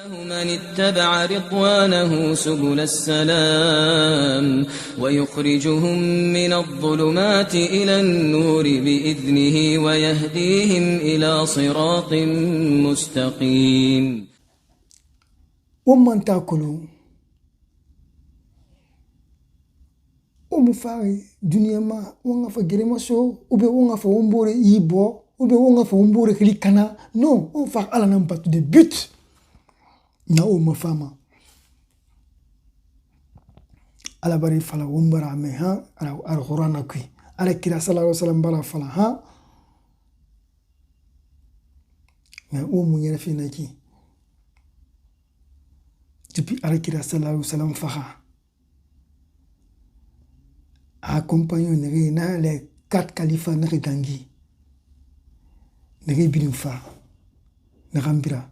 من اتبع رضوانه سبل السلام ويخرجهم من الظلمات إلى النور بإذنه ويهديهم إلى صراط مستقيم. ومن تاكلوا ومفاري دنيا ما ونغفا جريما سو وبي ونغفا ومبوري يبو وبي ونغفا ومبوري خليكنا نو ونفاق على نمبات دي بيت na o mafama ala bari fala wombara me ha ala qur'ana kui ala kira sallallahu alaihi wasallam bara fala ha na o mu yere fi naki depuis ala kira sallallahu alaihi wasallam faha accompagné na les 4 califes na dangi na birim fa na gambira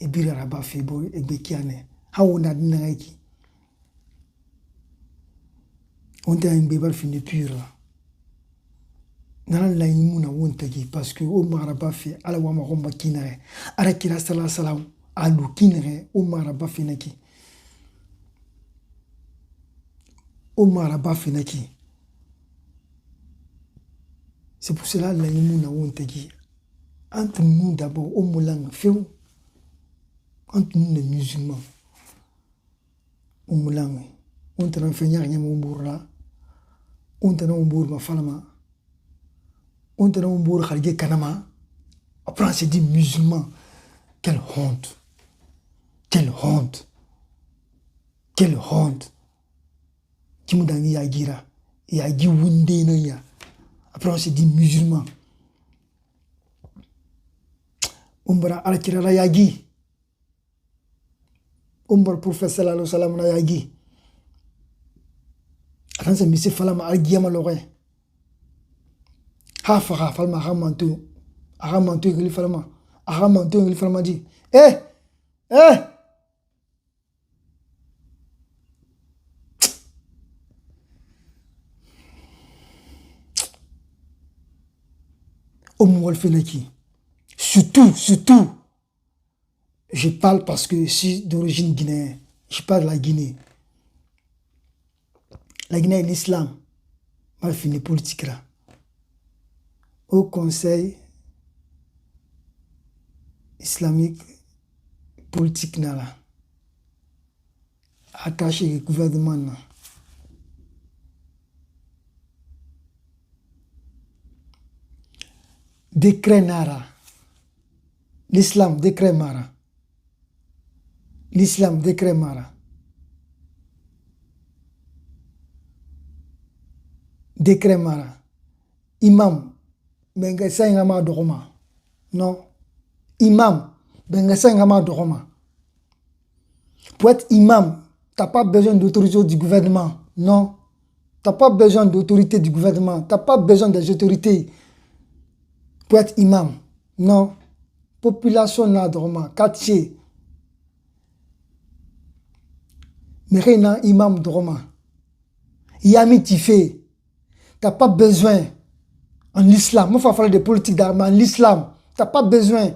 ebira raba febo egbekiane hawona dinaki onta ngbe bar fini pure nan la yimuna wonta gi parce que o maraba fi ala wa ma romba kinare ara kira sallallahu alaihi wasallam alu kinare o maraba finaki o maraba finaki c'est pour cela la yimuna wonta gi entre nous d'abord au moulin feu entre nous les musulmans on te fait rien mon bourra on te on bourra falama on te on bourra khalge kanama après c'est dit musulmans. Quelle honte, quelle honte, quelle honte. Qui me donne yagira yagi wunde na ya après c'est dit musulmans. Umbra alakira la yagi umbar professeur sallallahu alaihi wasallam na yagi atanse misi falama algiyama loxe ha faxa falma axamantu ngili falama di wol fenaki surtout je parle parce que je suis d'origine guinéenne. Je parle de la Guinée. La Guinée et l'islam. Mal fini politique là. Au Conseil islamique politique là. Attaché au gouvernement là. Décret Nara. L'islam décret Mara. L'islam décret Mara. Décret Mara. Imam benga sangama doroma. Non. Imam benga sangama doroma. Pour être imam, t'as pas besoin d'autorité du gouvernement. Non. T'as pas besoin d'autorité du gouvernement. T'as pas besoin des autorités pour être imam. Non. Population na doroma. Quartier. Mais rien imam doroma. Yami Tifé. T'as pas besoin en l'islam. Moi, il faut faire des politiques d'armes en l'islam. T'as pas besoin.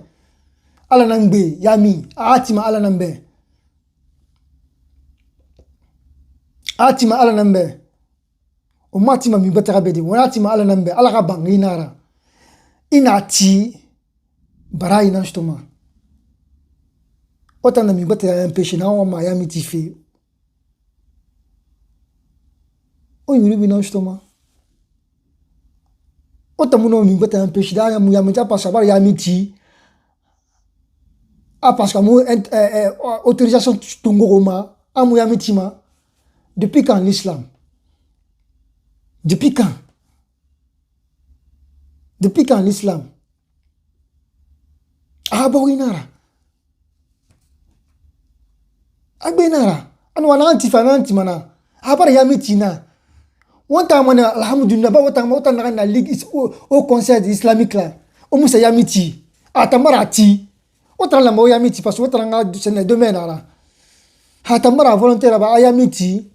Alanangbe, Yami, Atima Alanambe. Atima Alanambe. O matima mi batarabedi. O atima Alanambe. Alakabang inara. Inati bara inanstoma. Otana mi batara empêcher na wa Yami Tifé. O yuri inanstoma. Otamuno mi bata empêcher da ya muyamita pas savoir ya miti parce que autorisation tongoroma amuyamitima depuis quand l'islam depuis quand l'islam borinara agbenara anwana antifanantimana para ya mitina. Wanta mana alhamdulillah ba wata na ligue au conseil islamique là o musa yamiti atamarati wata la mo yamiti parce que wata nga c'est le domaine là atamara volontaire ba yamiti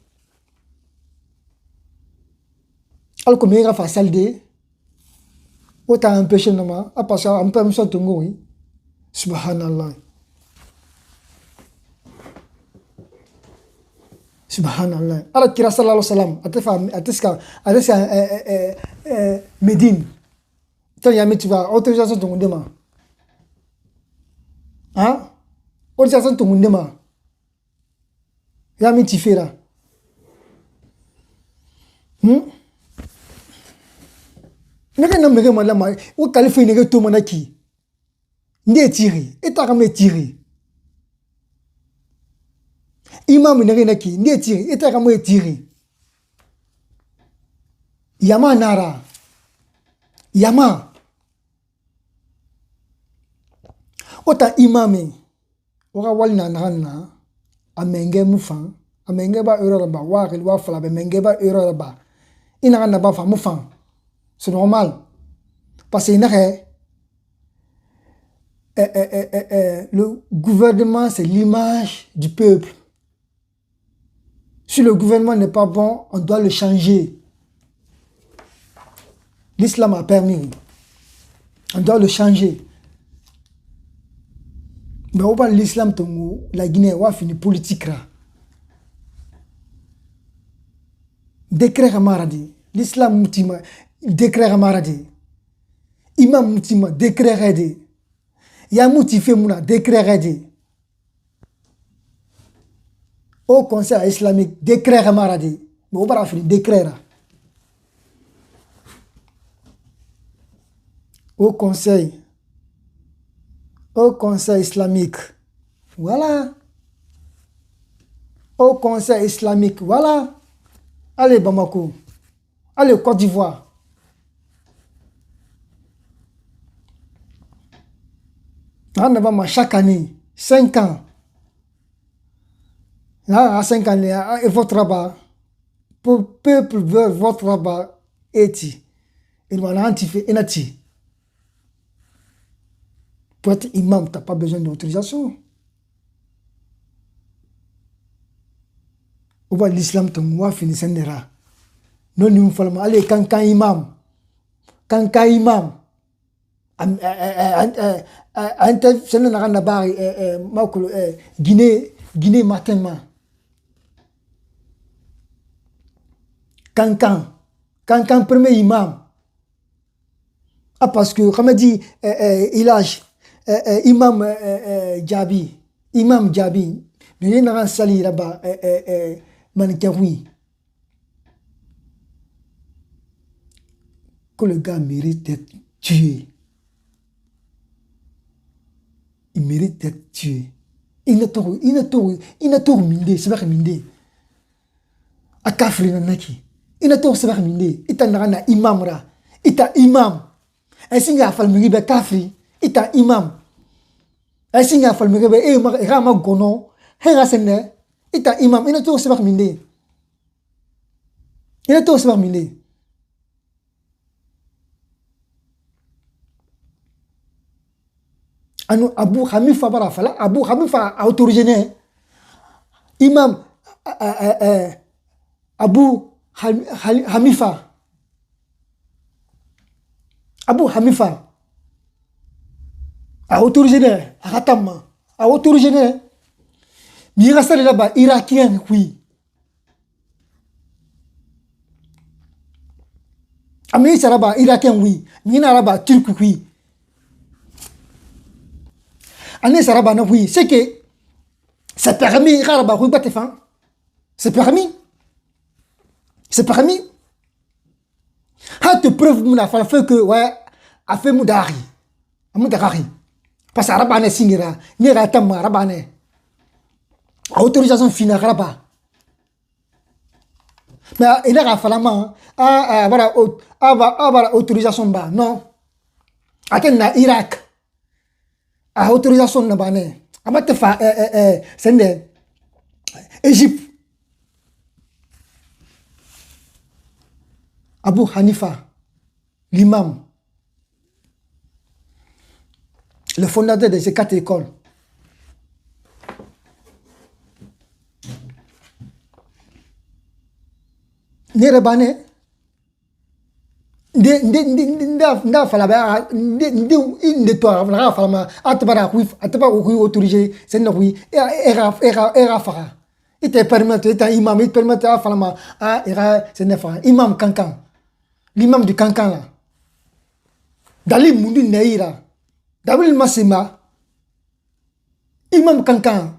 alko mega fa salde wata empêcher nama parce que am permission to ngoi subhanallah Subhanallah. Alors kira sallallahu alayhi wa sallam, ateska Médine. Tant yami tu vas autorisation ton dema. Hein? Autorisation ton dema. Yami tu fais là. Naka na mege malama o kalifa nege to manaki. Ndé tiri, et ta kame tiri. Imam nege naki, ndé tiri, et ta kame tiri. Yama nara. Yama. Ota imame. Oka wali na nana. Amenge mufan. Amenge ba euro ba. Wakil wafala be menge ba euro ba. Ina na ba fa mufan. C'est normal. Parce que le gouvernement, c'est l'image du peuple. Si le gouvernement n'est pas bon, on doit le changer. L'islam a permis. On doit le changer. Mais on parle de l'islam, la Guinée, on a fini politique. Décret Ramaradi. L'islam moutima. Décret Ramaradi. Imam moutima. Décret Redi. Yamouti Femouna. Décret Redi. Au Conseil islamique. Décret Ramaradi. Mais on va faire décret. Au Conseil islamique. Voilà. Au Conseil islamique. Voilà. Allez Bamako. Allez Côte d'Ivoire. Chaque année, 5 ans. Là, à 5 ans, et votre rabat, pour le peuple veut votre rabat, et il va l'antifier, et nati. Pour être imam, tu n'as pas besoin d'autorisation. On va l'islam, tu vas finir sendera. Non, nous faisons, allez, quand imam. Guinée matin. Cancan premier imam. Ah parce que comme dit Ilage imam Djabi mais il y a un sali là-bas Manikawi que le gars mérite d'être tué. Il mérite d'être tué. Il n'a pas minde, c'est vrai minde. A kafri na naki. Il n'a pas c'est vrai minde. Il t'a na imam ra. Il t'a imam. Ainsi nga fal miribe kafri. Il t'a imam. Ainsi nga fal miribe rama gono. Hera sene. Il t'a imam. Il n'a pas c'est vrai minde. Il n'a pas c'est vrai minde. Abu Hanifa barafala Abu Hanifa a autorisé imam Abu Hanifa a autorisé Ratama a autorisé mais il reste là-bas irakien oui Ami saraba irakien oui mais là-bas turc oui Année Sarabana, oui, c'est que c'est permis, c'est permis. C'est permis. Tu preuves mon fait que, ouais, a fait Moudari. Parce que Arabane Singira, ni Ratama, Arabane. Autorisation finale, Rabat. Mais il a falama, avoir autorisation bas, non. Attends, Irak. A autorisation na bane amate fa sende Égypte Abu Hanifa l'imam le fondateur de ces 4 écoles nere bane nda fala ba inde to la fala ma atbara ku atba ku autorisé c'est no ku era fara Il te permet, tu es un imam, il te permet à Falama, c'est neuf ans. Imam Kankan. L'imam du Kankan là. Dali Moundu Neira. Dabil Massima. Imam Kankan.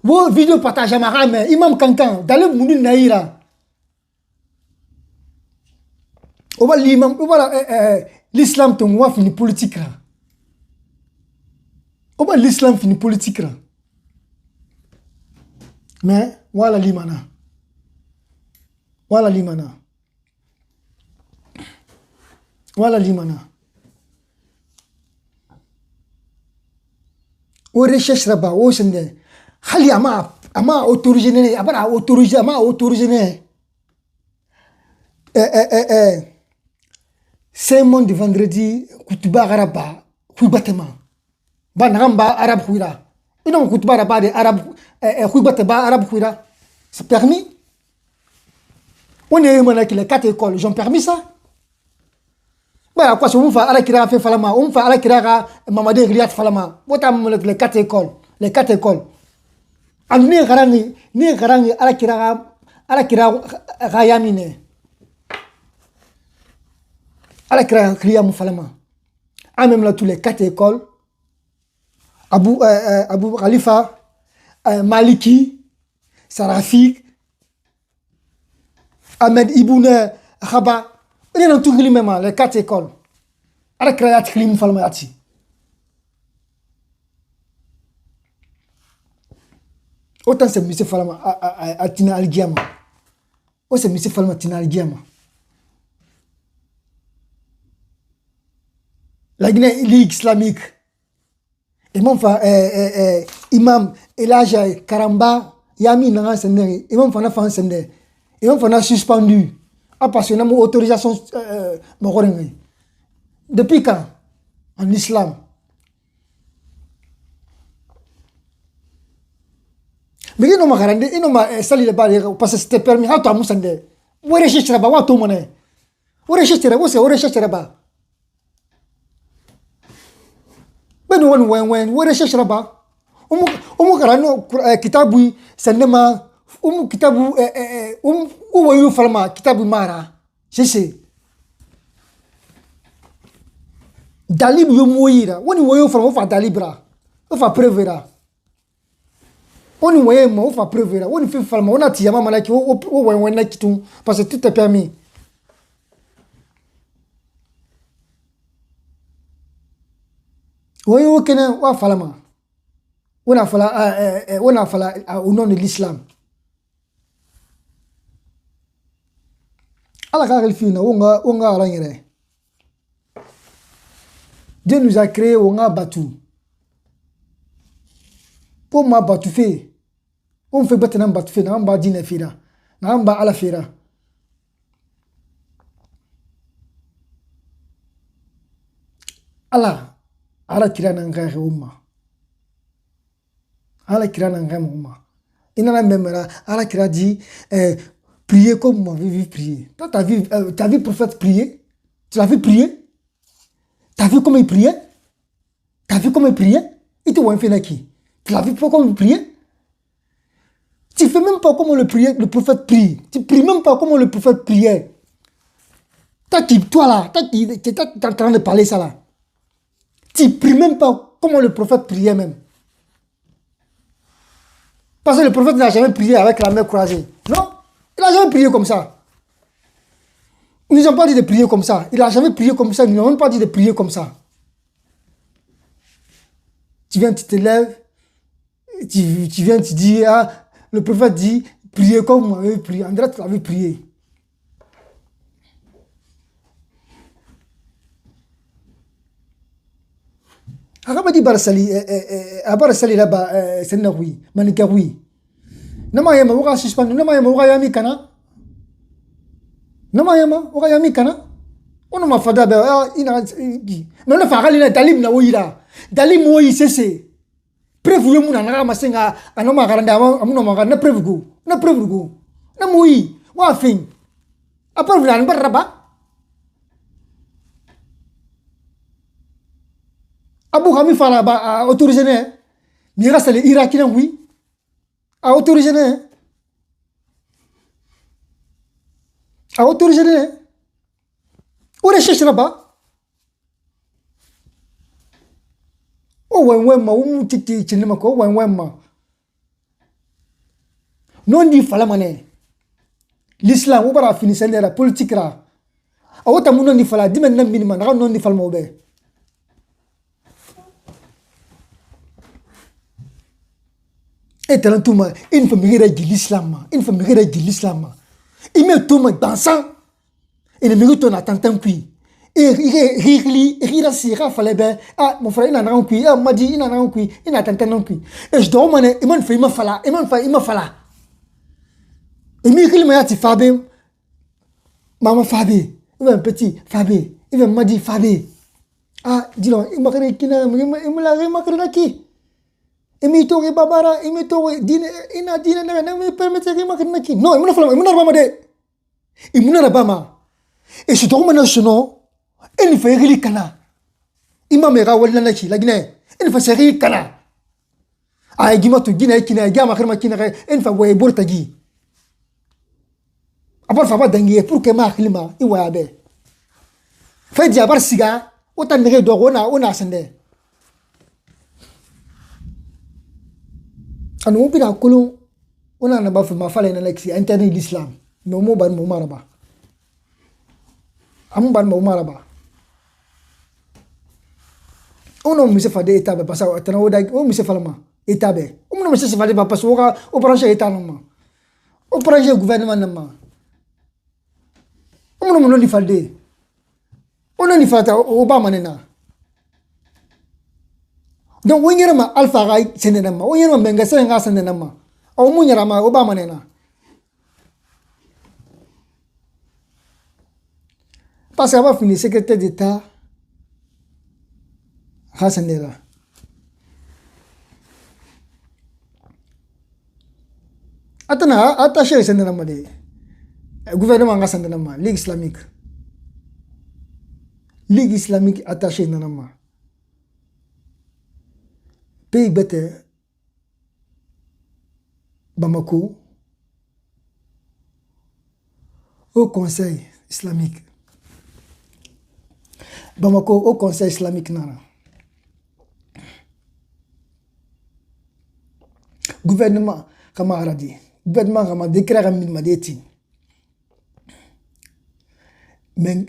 Vos vidéos partagent à ma rame. Imam Kankan. Dali Moundu Neira. L'imam, l'islam, tu m'as fini politique là. L'islam fini politique là. Mais voilà l'imana. Voilà l'imana. Voilà l'imana. O recherche là-bas, o sende. Hali ama autorisé, abara autorisé, ama autorisé. C'est mon de vendredi, kutuba araba, kubatema. Ba namba arabe kuira. Il non kutuba araba de arabe, kubateba arabe kuira. C'est permis. On est maintenant que les 4 écoles, ils ont permis ça. Bah quoi si on fait à la kira fait falama, on fait à la kira mamadé riyat falama. What am les 4 écoles, les 4 écoles. Anu ni garangi à la kira rayamine. À la kira riyam falama. Ah même là tous les 4 écoles. Abu Khalifa, Maliki, Sarafik, Ahmed Iboune Khaba. Il y a tout les 4 écoles. Avec la création falmayati. Autant c'est monsieur Falma à Tina Algiama. Oh c'est monsieur Falma Tina Algiama. La Guinée Ligue islamique. Et mon frère imam Elijah Karamba Yami Nanga Sende. Et mon frère Sende. Et mon frère suspendu. Parce que nous avons autorisation depuis quand en islam mais il n'a pas il n'a sali le bal parce que c'était permis à toi Moussande où est recherche là-bas où tout mon est où recherche là-bas où recherche là-bas ben où recherche là-bas on garano kitabu sendema kitabu wayu falma kitabu mara c'est dalib yo moyira woni wayu falma fa dalibra fa prevera woni waye mo fa prevera woni fi falma wona tiyama malaki o wona kitu parce que tout est permis wayu kene wa falma wona fala au nom de l'islam. Dieu nous a créé on a battu. Pour moi battu fait. On fait battre n'am battu fait n'am ba dîner fira. N'am ba ala fira. ala kira n'anga umma. Ala kira n'anga umma. Inana memera ala kira dit prier comme moi, vu prier. Toi, tu as vu le prophète prier? Tu l'as vu prier? Tu as vu comment il priait? Tu as vu comment il priait? Il te voit un fait qui? Tu l'as vu comment il priait? Tu ne fais même pas comment le prophète prie. Tu ne pries même pas comment le prophète priait. Toi là, tu es en train de parler ça là. Tu ne pries même pas comment le prophète priait même. Parce que le prophète n'a jamais prié avec la main croisée. Non? Il n'a jamais prié comme ça. Ils nous ont pas dit de prier comme ça. Il n'a jamais prié comme ça. Ils n'ont même pas dit de prier comme ça. Tu viens, tu te lèves. Tu viens, tu dis, le prophète dit, priez comme vous m'avez prié. André, tu l'avais prié. Araba di Barsali, à Barsali là-bas, c'est Naoui, Manikaoui. Namayama, on va suspendre. Namayama, on va yami kana. Namayama, on va yami kana. On m'a fait d'abord, il a dit. Mais on a fait un talib na ouïla. Dalib moui c'est. Preuve vous mon anara masenga, anoma garanda, amunoma na preuve go. Na preuve go. Na moui, wa fin. Après vous l'avez baraba. Abu Hanifa a autorisé, mais il reste les Irakiens, oui. A autorisé, A autorisé, on recherche là-bas. Oh, ouais, ou titi, chinimako, ouais, non dit fala mané. L'islam, ou bara finissé la politique là. A wata mun non di fala, dimen nan minima, non di fala mobe. Et tout le il faut migrer de l'islam, il faut migrer de l'islam. Il met tout le monde dansant. Il ne mérite ton attentant puis. Et il fallait bien. Ah, mon frère, il en a un cuit. Ah, m'a dit, il en a un cuit. Il n'a pas un cuit. Et je dois m'en il m'a fait, il m'a fallu. Il m'a fallu. Et il m'a dit, Fabé. Maman Fabé. Il va un petit Fabé. Il va m'a dit, Fabé. Ah, dis-le, il m'a dit, il m'a dit, imi to babara imi to dine ina dine na me permettre que ma ki no imuna fala imuna bama de imuna bama e si to mana sono eni fa yeli kana imame ga wala na ki la gine eni fa seri kana ay gima to gine kina gama khirma kina eni fa way borta gi apar fa ba dangi pour que ma khilma I waya be fa di abar siga o tan nege do ona sende anu bina kulu ona na bafu mafala na lexi internet l'islam no mo ban mo maraba am ban mo maraba ono mi se fa de etabe pasa tana oda o mi se falama etabe o mo se fa de ba paso ka o branche etano ma o branche gouvernement na ma o mo no di falde ono ni fata Obama nena donc wonyere ma alpha ga senena ma wonyere ma menga senga senena ma o munyara ma Obama nena parce que va finir secrétaire d'état Hassanera atana attaché senena ma de gouvernement ga senena ma ligue islamique attaché nana ma pays bête Bamako au conseil islamique Bamako au conseil islamique nana gouvernement kama aradi gouvernement kama décret kama madeti mais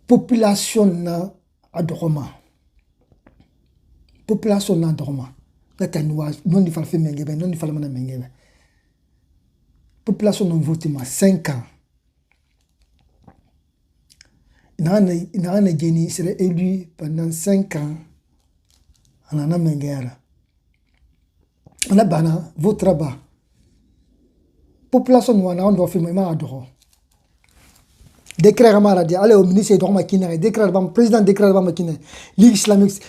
population na adoroma population na adoroma natanwa non di falfe mengebe non di falmana mengebe population non voté ma 5 ans Nana Geni serait élu pendant 5 ans anana mengera ana bana vote bas population wana on doit faire ma adoro décret ramaradi allez au ministre de Makina décret bam président décret bam Makina ligue islamique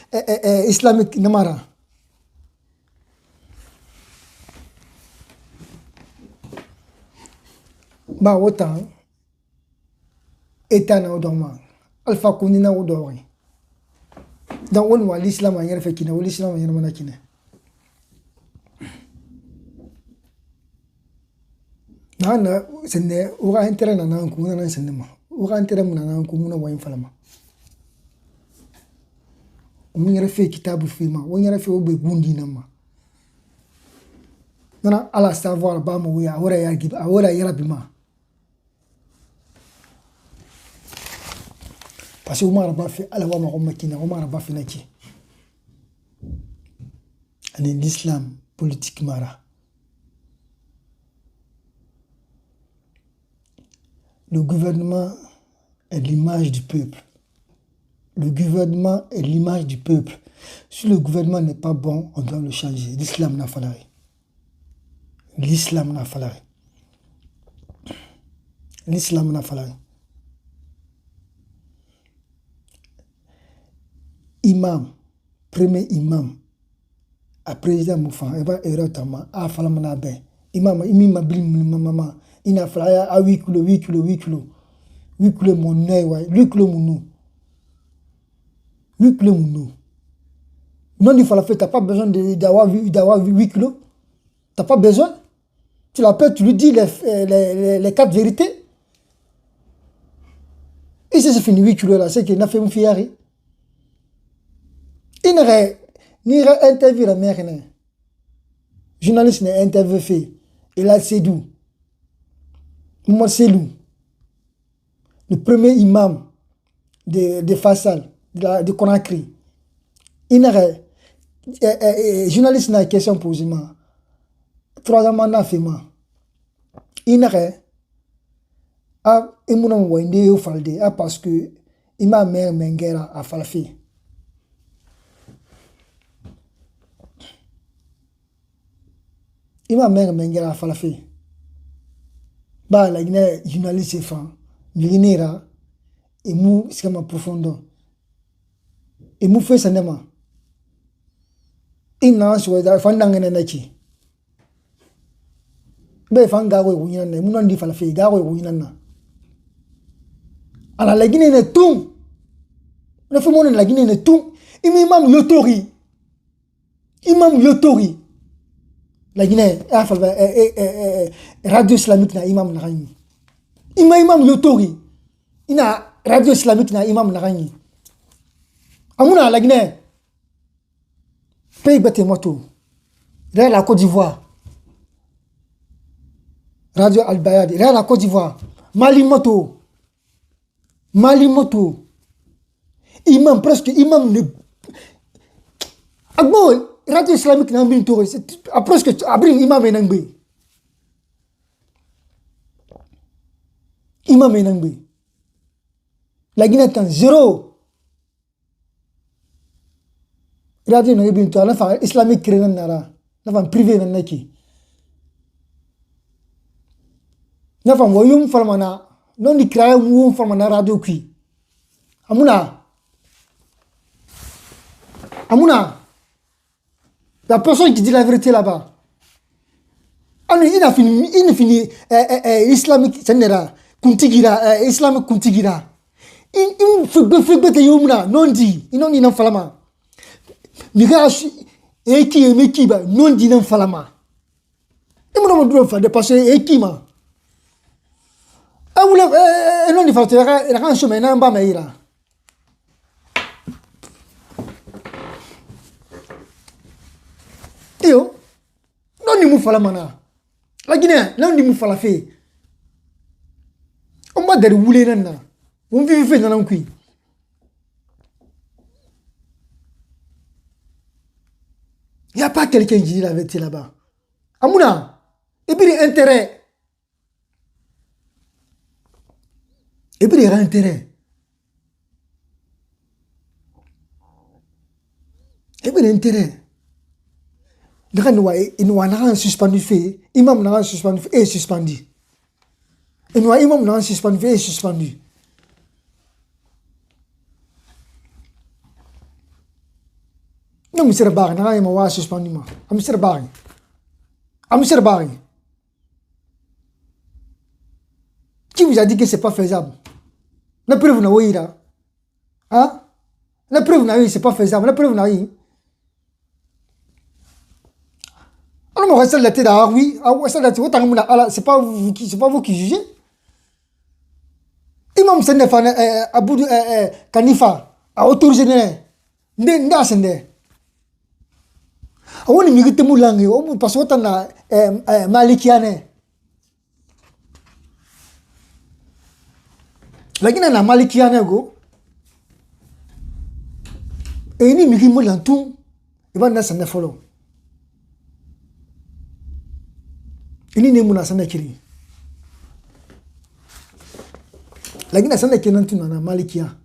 islamique namara ba autant état na odoma alpha kunina odori dans on wa l'islam en fait kina l'islam en mana kina nana sene ora intérêt na nan kuna nan sene ma ora intérêt na nan kuna wa infalama on yere fait kitabu fima on yere fait obe gundi na ma nana ala savoir ba mo ya ora ya gib ora ya rabima parce que Omar ba fait ala wa ma makina Omar ba fait naki ani l'islam politique mara. Le gouvernement est l'image du peuple. Le gouvernement est l'image du peuple. Si le gouvernement n'est pas bon, on doit le changer. L'islam n'a fallu. L'islam n'a fallu. L'islam n'a fallu. Imam, premier imam, à président Moufan, il va erotama, à Falamanabe. Imam, imam, maman. Il a fallu à 8 kilos. 8 kilos mon nez, 8 kilos mon nous. 8 kilos mon nous. Non, il faut la faire, tu n'as pas besoin d'avoir 8 kilos. Tu n'as pas besoin. Tu l'appelles, tu lui dis les 4 vérités. Et c'est fini 8 kilos là, c'est qu'il n'a fait un fiari. Il n'aurait ni interview la mère. Journaliste n'a interview fait. Il a Sédou. Moi, Selou. Le premier imam de Fassal, de Conakry. Il n'aurait. Journaliste n'a question posée. 3 ans, n'a fait moi. Il n'aurait. Ah, et mon nom Wende au Falde, ah, parce que imam mère Mengera a falafé. Imam mère Mengera a falafé. Bah, la Guinée, journaliste fan, Mirinera, et mou, c'est comme profondeur. Et mou fait ça nema. Il n'a pas fan d'angéné nachi. Ben fan gawe wuyana, mou non di falafé, gawe wuyana. Alors la Guinée est tout. Le fait mon la Guinée est tout. Imam Yotori. Imam Yotori. La Guinée radio islamique na imam na gagné. Imam Yotori. Ina radio islamique na imam na gagné. Amuna la Guinée. Pays bête moto. Là la Côte d'Ivoire. Radio Al-Bayad. Là la Côte d'Ivoire. Mali moto. Imam presque imam ne agbo radio islamique na bin touré c'est presque abri imam enangbe la Guinée est en 0 radio na bin to la fa islamique créé nara la fa privé na naki na fa woyum falmana non di créé woyum falmana radio qui Amuna, la personne qui dit la vérité là-bas. Il a fini islamique, c'est-à-dire kuntigira, islamique kuntigira. Il fait bête yomuna, non dit, il n'en falama. Mirage, et qui est mekiba, non dit n'en falama. Et mon nom doit faire dépasser et qui ma. Ah, vous l'avez, non, il faut faire un chemin, un bas maïra. Yo, non ni mufala mana. La Guinée, non ni mufala fait. On va d'aller rouler là. On vit fait dans l'encuit. Il n'y a pas quelqu'un qui dit la vérité là-bas. Amouna, et puis l'intérêt. Et puis l'intérêt. Et puis l'intérêt. Il n'a suspendu fait, imam n'a suspendu fait et suspendu. Imam n'a suspendu fait et suspendu. Non, monsieur Barry, n'a suspendu. Monsieur Barry. Qui vous a dit que c'est pas faisable? La preuve n'a pas. Hein? La preuve n'a pas, c'est pas faisable. La preuve n'a pas. Alors, on la tête à oui, c'est pas vous qui jugez. Imam Sende Abou Kanifa a autorisé Nda Sende. On mérite moulangue, parce que on a Malikiane. La Guinée na Malikiane go. Et ni mérite moulangue tout, il va Nda Sende follow. Ini ne muna sana kiri. Lagi na sana kenan tuna na Malikia.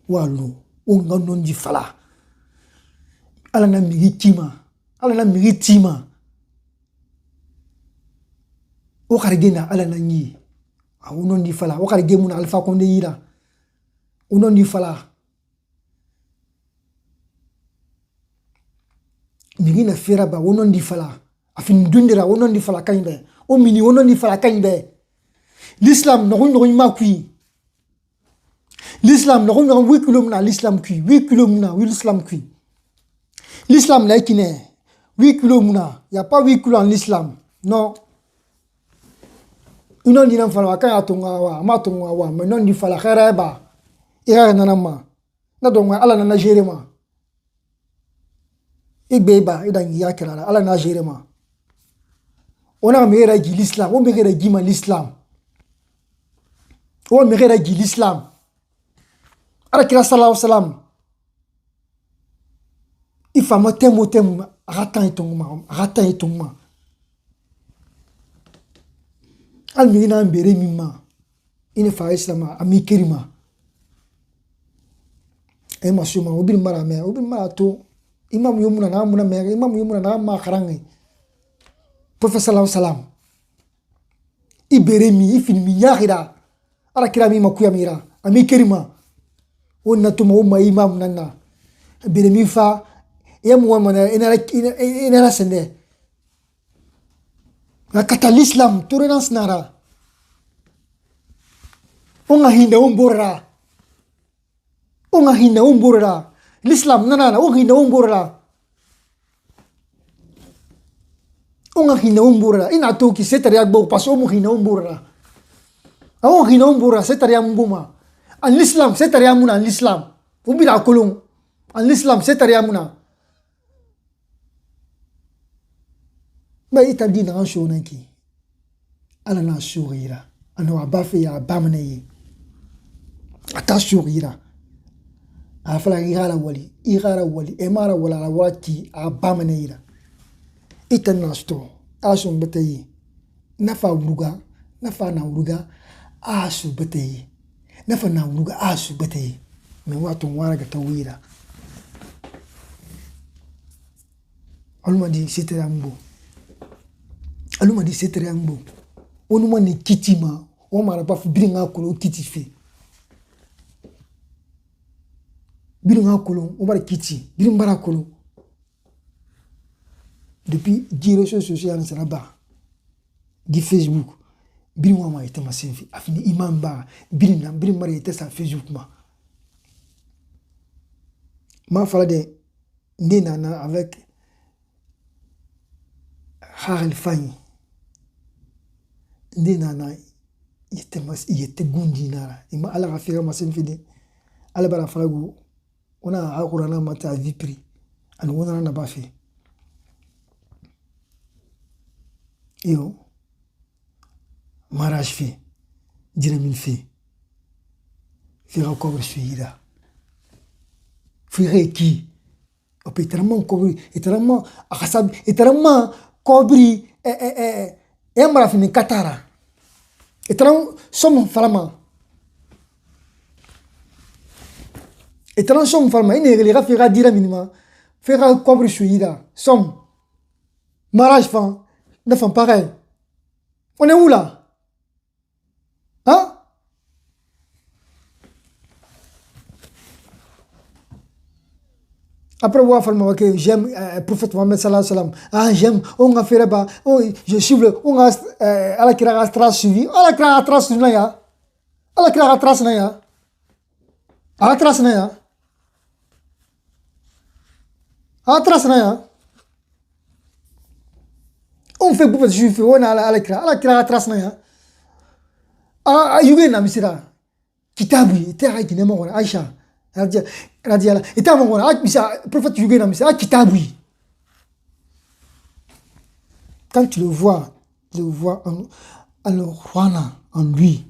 Walu, unga non fala. Ala na miritima. O karigena ala na nyi. A unon di fala. O karigemu na Alpha Condé yira. Unon di fala. Migina fera ba wonon di fala afin dundira wonon di fala kanybe o mini wonon di fala kanybe l'islam no makui l'islam no 8 km na l'islam kui 8 km na l'islam kui l'islam la kine 8 kilos mouna. Il n'y a pas 8 kilos en islam. Non. Une on dit non fala quand atonga wa ma tonga wa mais non di fala khaira ba. Ira nanama. Na donga ala na jerema. Igbe ba ida ngiya kala ala na jerema. On a mera gi l'islam, on mera gi ma l'islam. On mera gi l'islam. Ala kira sallallahu salam. Il faut me temo ratan et tongma. Al mina mbere mimma. Ine fa islam ami kerima. E masuma obin mara me, obin mara to imam yomuna na muna me, imam yomuna na ma kharangi. Professeur salam. Ibere mi ifin mi yakhira. Ala kira mi makuya mira. Ami kerima. Onna to mo ma imam nanna. Bere mi fa ya muamana ina sende. La kata l'islam tolerance nara. Onga hinda umborra. Onga hinda umborra. L'islam nana onga hinda umborra. Onga hinda umborra. Ina to ki setari agbo paso onga hinda umborra. Onga hinda umborra setari ambuma. An l'islam setari amuna an l'islam. Ubira kolong. An l'islam setari amuna. Mais il t'a dit dans un show qui ala na sourira ano abafe ya bamne yi ata sourira afala igara wali emara wala la wati abamne ira itana sto asun batayi nafa uruga nafa na uruga asu batayi nafa na uruga asu batayi me watu wara ga tawira alma di sitrambo aluma di setere ambo onuma ni kitima o mara pa biringa kolo kiti fe biringa kolo o bara kiti birin bara kolo depuis 10 réseaux sociaux na saraba di Facebook birin wa ma ite masenfi afini imam ba birin mara ite sa Facebook ma fala de nena avec Harel Fanny Nana yete gundi nara ima ala rafira masen fide ala bara faragu ona akurana mata vipri an wona na bafi yo mariage fait diramin fait fira cobre suira fira qui opétralement cobre éternellement akasab éternellement cobre mara fini katara etran som falama ine les rafira dira minima fera cobre suira som mariage fan ne font pareil on est où là hein après voir falma que j'aime prophète Mohammed sallallahu alayhi wa sallam j'aime on a fait là-bas je suis on a ala kira astra suivi ala kira atras na ya ala kira atras na ya atras na ya atras na ya on fait beaucoup de juifs on a ala kira atras na ya yuge na misira kitabu ite ha kinema wala Aisha Radiala. Et t'as mon prophète Yuge na misa kitabui. Quand tu le vois en le rwana en lui.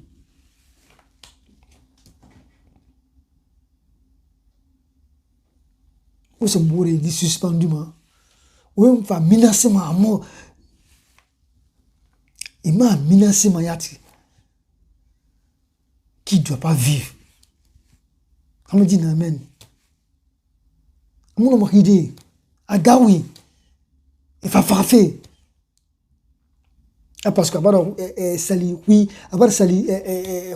Où se mourir dit suspendument. Où on va menacer ma mort. Il m'a menacé ma yati. Qui ne doit pas vivre. On me dit amen. Mon homme ridé, agawi, il va frapper. Parce que abara sali oui, abara sali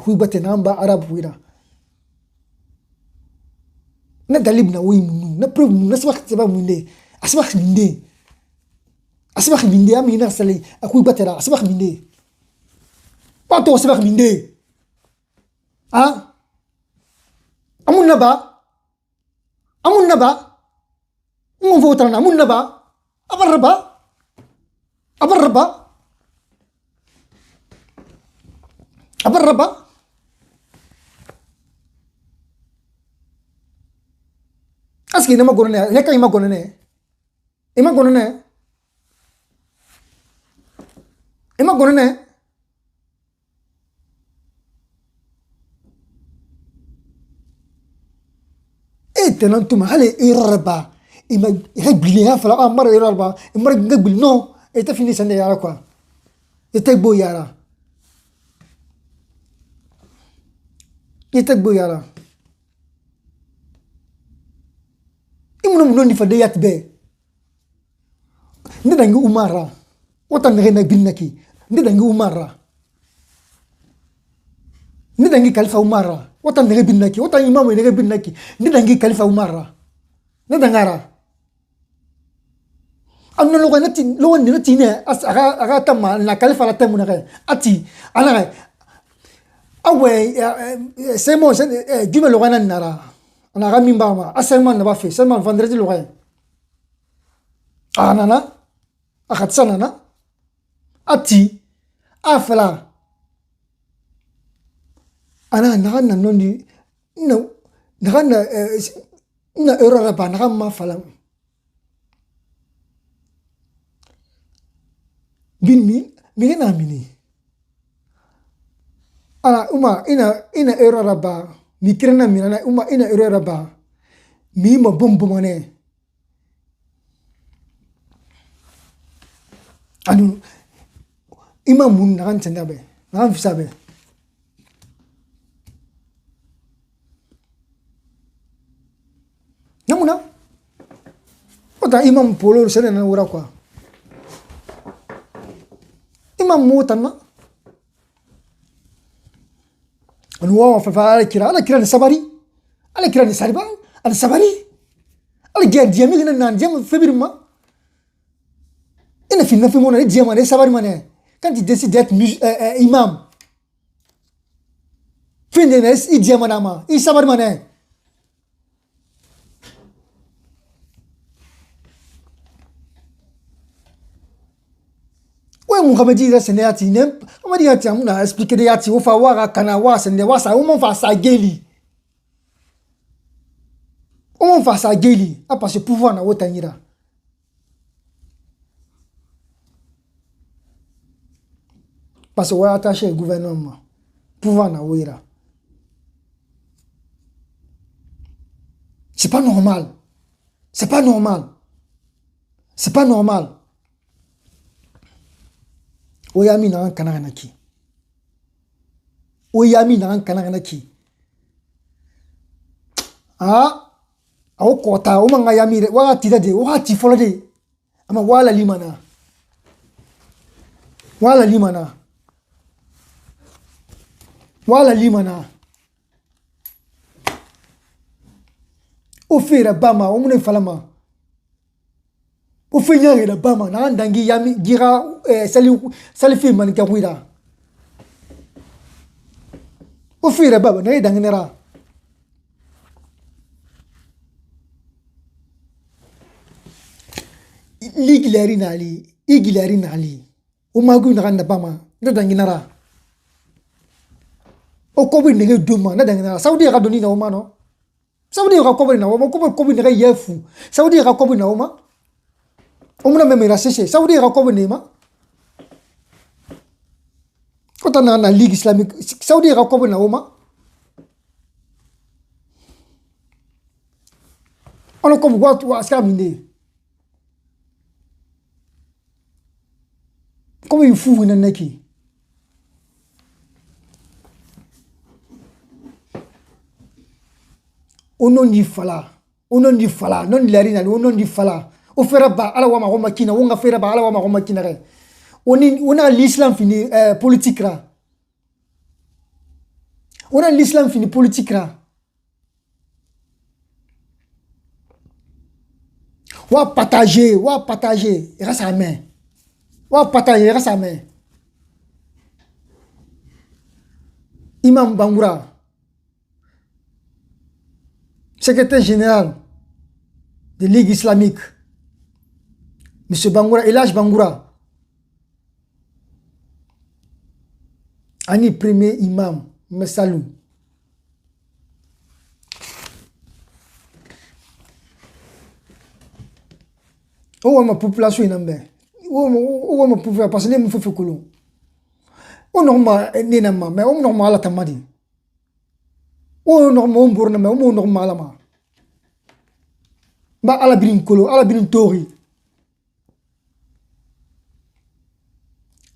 oui batenamba arabe wira. Na dalib na oui munu, na preuve munu, na sabak seba munde, asbak minde. Asbak minde amina sali oui batera, asbak minde. Pas toi asbak minde. Hein? Amun naba on vote amun naba abarba abarba abarba aski ne magonne ne kay magonne imagone e tenantuma hale irarba ima hebli ha fala amar irarba imar ngabil no eta fini sande yara quoi eta bo yara imno no ni fade yat be ndidangi umara watan ngena binnaki ndidangi umara ndidangi khalifa umara watan ngena binnaki watan imamu ngena binnaki ndidangi khalifa umara ndangara amna lo ni nati ne aga tamma na khalifa la tamu na ati ala awe semo jume lo gana nara ana ga mimba ma asalman na ba fe salman vendredi lo gana anana akhatsanana ati afala ana nagana nondi no nagana na errora ba nagama fala binmi migena mini ana uma ina errora ba mikrena mina uma ina errora ba mi ma bombomane anu imam mun nagan cendabe nagan fisabe namuna ota imam polo sene na ura kwa imam mutanna anu wa fa ala kira ni sabari ala kira ni sariba ala sabari ala diami na nan diam febirma ina finna fi mona diama ne sabari mane quand il décide d'être imam fin de nes i diama nama i sabari mane ouais mon kamedi là c'est néati nem on m'a dit tiens on a expliqué des yati au fa wa kana wa c'est ne wa ça on m'en fa ça geli on m'en fa ça geli a parce que pouvoir na wotanyira parce que ouais attaché au gouvernement pouvoir na wira c'est pas normal oyami na kana ki au kota o manga yami wa tida de wa ti fola de ama wala limana o fera bama o mune falama o fenya ila bama na ndangi yami gira salifi man ka wira o fera baba na dangnera igilari nali o magu na ganda bama na danginara o kobi nege duma na danginara saudi ga doni na o mano saudi ga kobi na o ma kobi nege yefu saudi ga kobi na o ma o muna memera sese saudi ga kobi ne ma kota na ligue islamique saudi ga kobi na o ma ono kobi watu askaminde comme il faut une année non di fala non larina non di fala o fera ba ala wa ma makina wonga fera ba ala wa ma makina re on a l'islam fini politique ra on a l'islam fini politique ra wa partager grâce à main wa partager grâce à main Imam Bangoura secrétaire général de Ligue islamique Monsieur Bangoura, Elhaj Bangoura. Ani premier imam, Messalou. Oh, ma population est nambé. Oh, ma population, parce que les gens font colon. Oh, normal, nénama, mais on normal à tamadi. Oh, normal, on bourne, mais on normal à ma. Ba ala birin kolo, ala birin tori.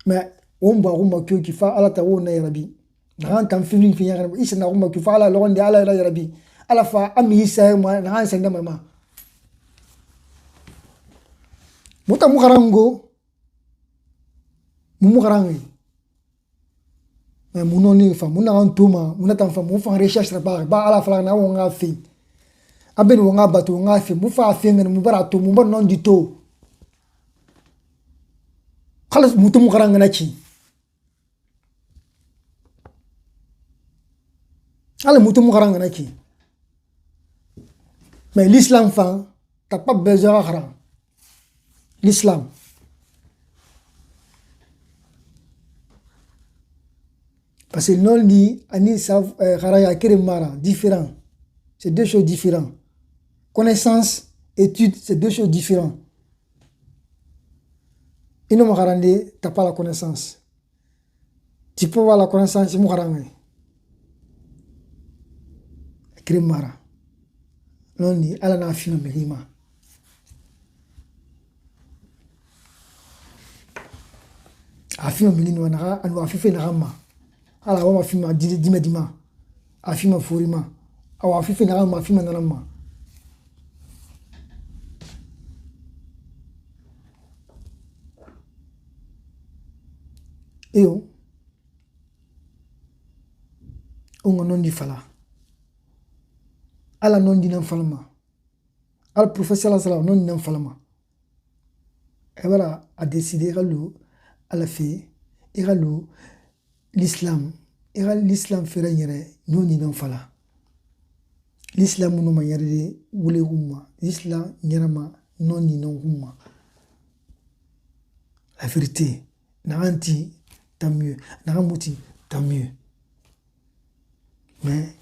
Mais on ba rumba qui fa ala ta wona yarabi. Nan tam feeling fi yarabi. Isa na rumba qui fa ala londe ala yarabi. Ala fa ami isa ma nan senda mama. Muta mukarango. Mumukarangi. Mais munoni fa muna antuma, muna tam fa mu fa recherche ba ala fa na wonga fi. Aben wonga batu wonga fi mu fa fi ngene mu barato mu bar non di to. Khalas mutu mukaranga na ci. Ala mutu mukaranga na ci. Mais l'islam fa t'as pas besoin de l'islam. Parce que non dit ani sav kharaya kiremara différent. C'est deux choses différentes. Connaissance, étude, c'est deux choses différentes. Et non, tu n'as pas la connaissance. Tu peux avoir la connaissance, c'est mon Kremara. Non, ni ala na fina merima. Afima milini wana anu afife na rama. Ala wa afima dima. Afima furima. Awa afife na rama afima na rama. Eo ongo non di fala ala non di nan falma al professeur sala non di nan falma et voilà a décidé galo ala fait galo l'islam fera yere non di nan fala l'islam no ma yere wule umma l'islam nyarama non di nan umma la vérité nanti tant mieux. Naramouti, tant mieux. Mais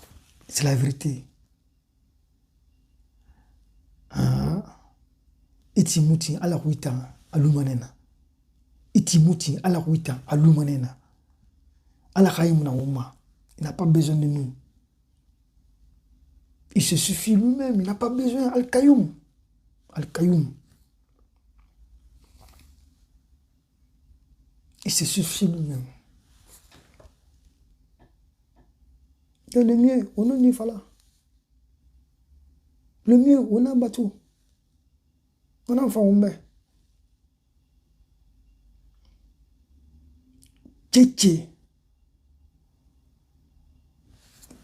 c'est la vérité. Itimuti ala huita alumanena. Itimuti ala huita alumanena. Ala khaïmuna ouma. Il n'a pas besoin de nous. Il se suffit lui-même. Il n'a pas besoin Al-Qayoum. Al-Qayoum. Il se suffit lui-même. Et le mieux, on en y fala. Le mieux, on a battu. On a fait un bain.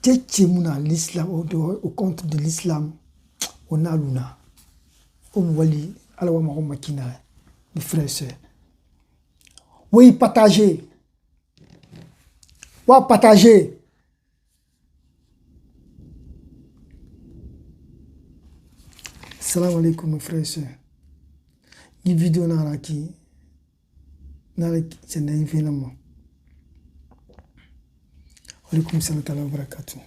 Tchétché mouna l'islam, au compte de l'islam, on a l'una. On wali, alors on m'a makina, mes frères et sœurs. Oui, partager. Oui, partager. Salam alaikum, mes frères et sœurs. Une vidéo naraki. C'est un événement. Alaikum salam wa barakatuh.